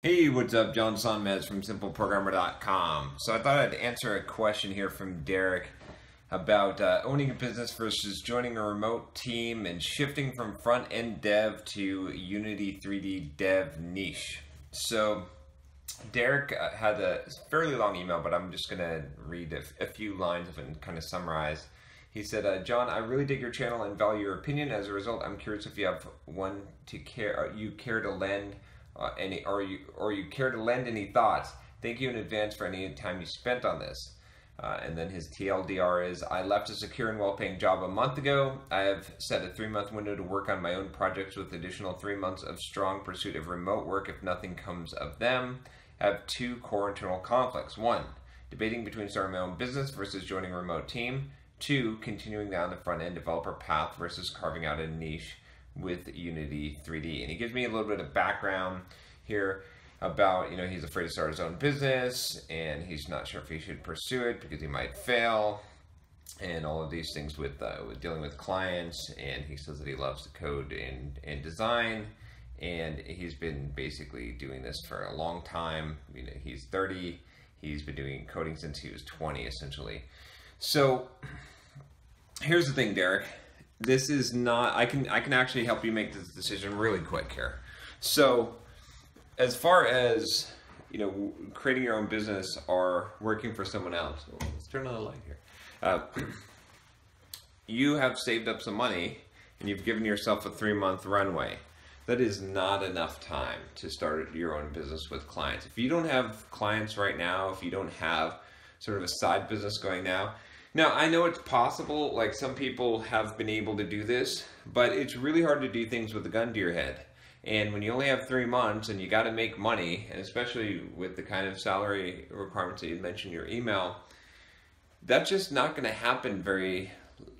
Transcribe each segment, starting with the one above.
Hey, what's up? John Sonmez from SimpleProgrammer.com. So I thought I'd answer a question here from Derek about owning a business versus joining a remote team and shifting from front-end dev to Unity 3D dev niche. So Derek had a fairly long email, but I'm just going to read a few lines of it and kind of summarize. He said, John, I really dig your channel and value your opinion. As a result, I'm curious if you have you care to lend you care to lend any thoughts. Thank you in advance for any time you spent on this. And then his TLDR is, I left a secure and well-paying job a month ago. I have set a 3-month window to work on my own projects with additional 3 months of strong pursuit of remote work if nothing comes of them. I have 2 core internal conflicts. 1, debating between starting my own business versus joining a remote team. 2, continuing down the front-end developer path versus carving out a niche with Unity 3D. And he gives me a little bit of background here about, he's afraid to start his own business and he's not sure if he should pursue it because he might fail and all of these things with dealing with clients. And he says that he loves to code and design, and he's been basically doing this for a long time. He's 30, he's been doing coding since he was 20 essentially. So here's the thing, Derek. This is not, I can actually help you make this decision really quick here. So as far as, creating your own business or working for someone else, let's turn on the light here. You have saved up some money and you've given yourself a 3-month runway. That is not enough time to start your own business with clients. If you don't have clients right now, if you don't have sort of a side business going now, I know it's possible, like some people have been able to do this, but it's really hard to do things with a gun to your head. And when you only have 3 months and you got to make money, and especially with the kind of salary requirements that you mentioned in your email, that's just not going to happen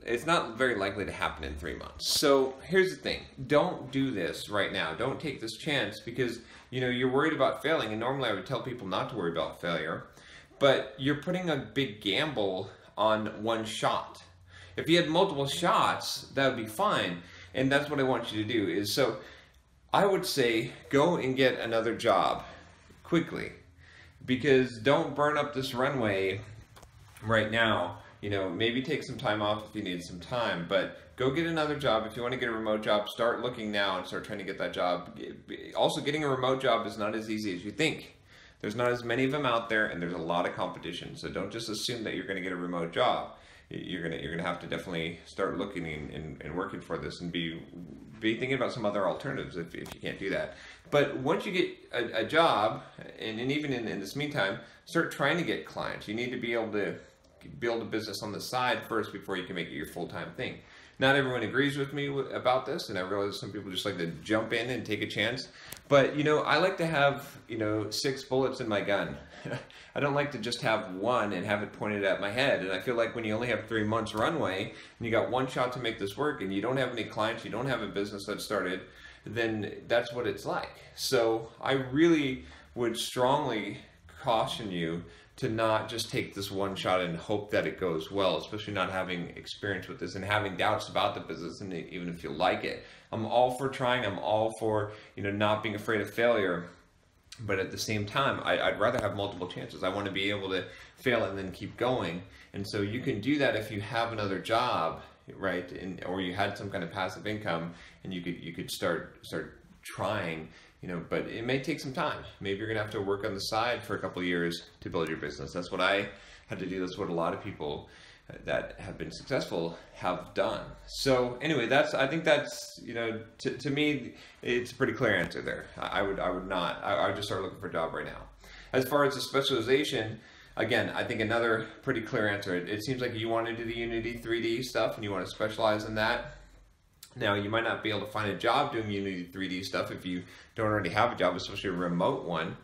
it's not very likely to happen in 3 months. So here's the thing, don't do this right now. Don't take this chance because, you're worried about failing. And normally I would tell people not to worry about failure, but you're putting a big gamble on one shot. If you had multiple shots, that would be fine. And that's what I want you to do is, so I would say go and get another job quickly, because don't burn up this runway right now. Maybe take some time off if you need some time, but go get another job. If you want to get a remote job, start looking now and start trying to get that job. Also, getting a remote job is not as easy as you think. There's not as many of them out there, and there's a lot of competition. So don't just assume that you're going to get a remote job. You're gonna have to definitely start looking and working for this, and be thinking about some other alternatives if you can't do that. But once you get a job, and even in this meantime, start trying to get clients. You need to be able to build a business on the side first before you can make it your full-time thing. Not everyone agrees with me about this, and I realize some people just like to jump in and take a chance. But, I like to have, 6 bullets in my gun. I don't like to just have one and have it pointed at my head. And I feel like when you only have 3 months runway and you got one shot to make this work and you don't have any clients, you don't have a business that started, then that's what it's like. So I really would strongly caution you to not just take this one shot and hope that it goes well, especially not having experience with this and having doubts about the business, and even if you like it. I'm all for trying, I'm all for not being afraid of failure, but at the same time, I'd rather have multiple chances. I want to be able to fail and then keep going. And so you can do that if you have another job, right? Or you had some kind of passive income, and you could start trying. But it may take some time. Maybe you're gonna have to work on the side for a couple of years to build your business. That's what I had to do. That's what a lot of people that have been successful have done. So anyway, I think that's to me, it's a pretty clear answer there. I would just start looking for a job right now. As far as the specialization, again, I think another pretty clear answer. It seems like you want to do the Unity 3D stuff and you want to specialize in that. Now, you might not be able to find a job doing Unity 3D stuff if you don't already have a job, especially a remote one.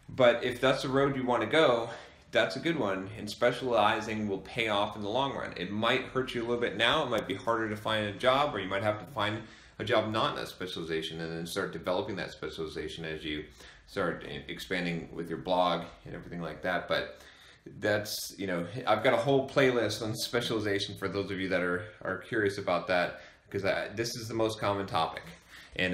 But if that's the road you want to go, that's a good one, and specializing will pay off in the long run. It might hurt you a little bit now. It might be harder to find a job, or you might have to find a job not in that specialization and then start developing that specialization as you start expanding with your blog and everything like that. But that's, I've got a whole playlist on specialization for those of you that are curious about that, because this is the most common topic. And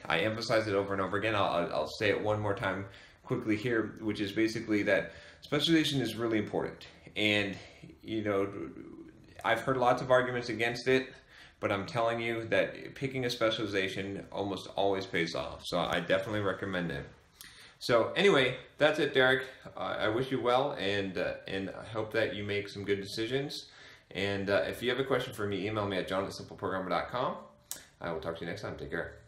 I emphasize it over and over again. I'll say it one more time quickly here, which is basically that specialization is really important. And, you know, I've heard lots of arguments against it, but I'm telling you that picking a specialization almost always pays off. So I definitely recommend it. So anyway, that's it, Derek. I wish you well, and I hope that you make some good decisions. And if you have a question for me, email me at john@simpleprogrammer.com. I will talk to you next time. Take care.